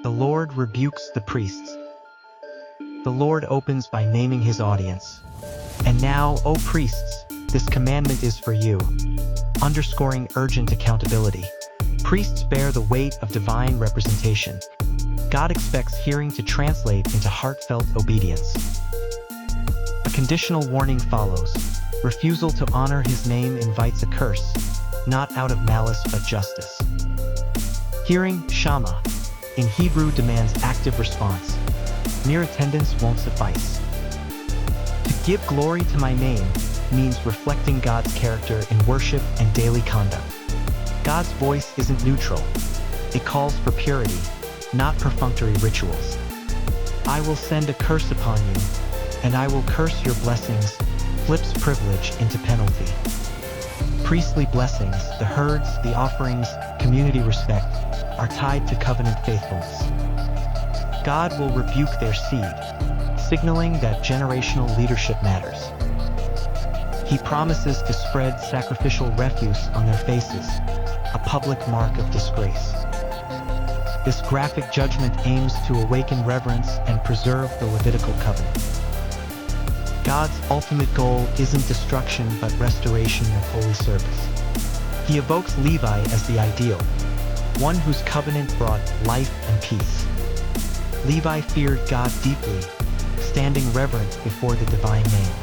The Lord rebukes the priests. The Lord opens by naming his audience. And now, O priests, this commandment is for you, underscoring urgent accountability. Priests bear the weight of divine representation. God expects hearing to translate into heartfelt obedience. A conditional warning follows. Refusal to honor his name invites a curse, not out of malice but justice. Hearing, shama, in Hebrew demands active response. Mere attendance won't suffice. To give glory to my name means reflecting God's character in worship and daily conduct. God's voice isn't neutral. It calls for purity, not perfunctory rituals. I will send a curse upon you, and I will curse your blessings, flips privilege into penalty. Priestly blessings, the herds, the offerings, community respect, are tied to covenant faithfulness. God will rebuke their seed, signaling that generational leadership matters. He promises to spread sacrificial refuse on their faces, a public mark of disgrace. This graphic judgment aims to awaken reverence and preserve the Levitical covenant. God's ultimate goal isn't destruction but restoration of holy service. He evokes Levi as the ideal, one whose covenant brought life and peace. Levi feared God deeply, standing reverent before the divine name.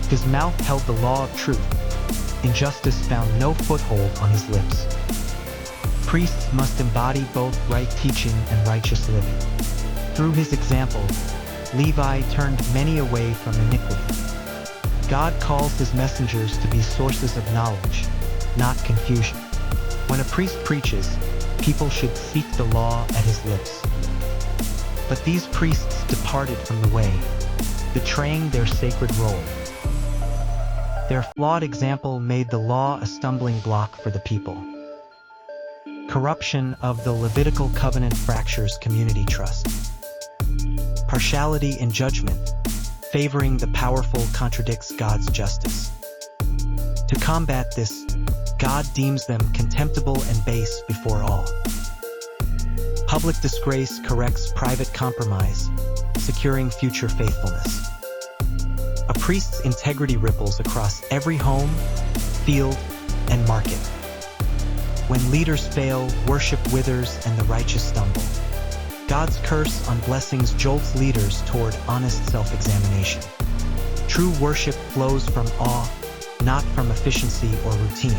His mouth held the law of truth. Injustice found no foothold on his lips. Priests must embody both right teaching and righteous living. Through his example, Levi turned many away from iniquity. God calls his messengers to be sources of knowledge, not confusion. When a priest preaches, people should seek the law at his lips. But these priests departed from the way, betraying their sacred role. Their flawed example made the law a stumbling block for the people. Corruption of the Levitical covenant fractures community trust. Partiality in judgment, favoring the powerful, contradicts God's justice. To combat this, God deems them contemptible and base before all. Public disgrace corrects private compromise, securing future faithfulness. A priest's integrity ripples across every home, field, and market. When leaders fail, worship withers and the righteous stumble. God's curse on blessings jolts leaders toward honest self-examination. True worship flows from awe, not from efficiency or routine.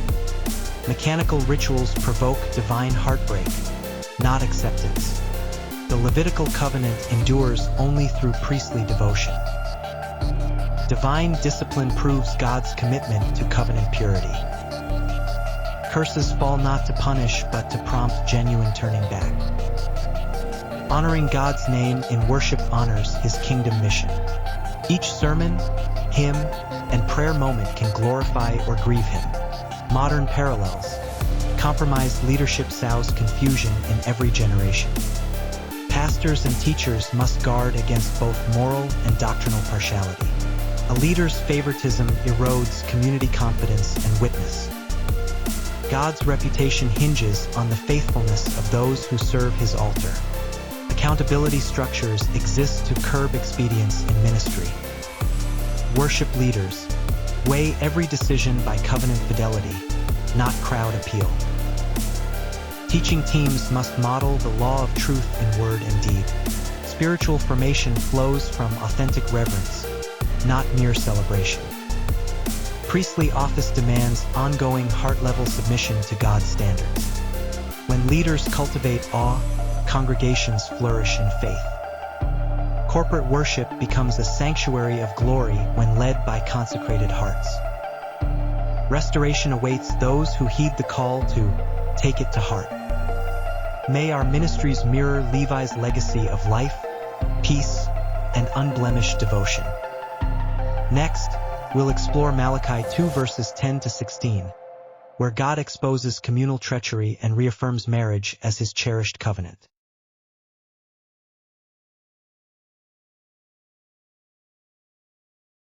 Mechanical rituals provoke divine heartbreak, not acceptance. The Levitical covenant endures only through priestly devotion. Divine discipline proves God's commitment to covenant purity. Curses fall not to punish but to prompt genuine turning back. Honoring God's name in worship honors his kingdom mission. Each sermon, hymn, and prayer moment can glorify or grieve him. Modern parallels. Compromised leadership sows confusion in every generation. Pastors and teachers must guard against both moral and doctrinal partiality. A leader's favoritism erodes community confidence and witness. God's reputation hinges on the faithfulness of those who serve his altar. Accountability structures exist to curb expedience in ministry. Worship leaders weigh every decision by covenant fidelity, not crowd appeal. Teaching teams must model the law of truth in word and deed. Spiritual formation flows from authentic reverence, not mere celebration. Priestly office demands ongoing heart-level submission to God's standards. When leaders cultivate awe, congregations flourish in faith. Corporate worship becomes a sanctuary of glory when led by consecrated hearts. Restoration awaits those who heed the call to take it to heart. May our ministries mirror Levi's legacy of life, peace, and unblemished devotion. Next, we'll explore Malachi 2 verses 10 to 16, where God exposes communal treachery and reaffirms marriage as his cherished covenant.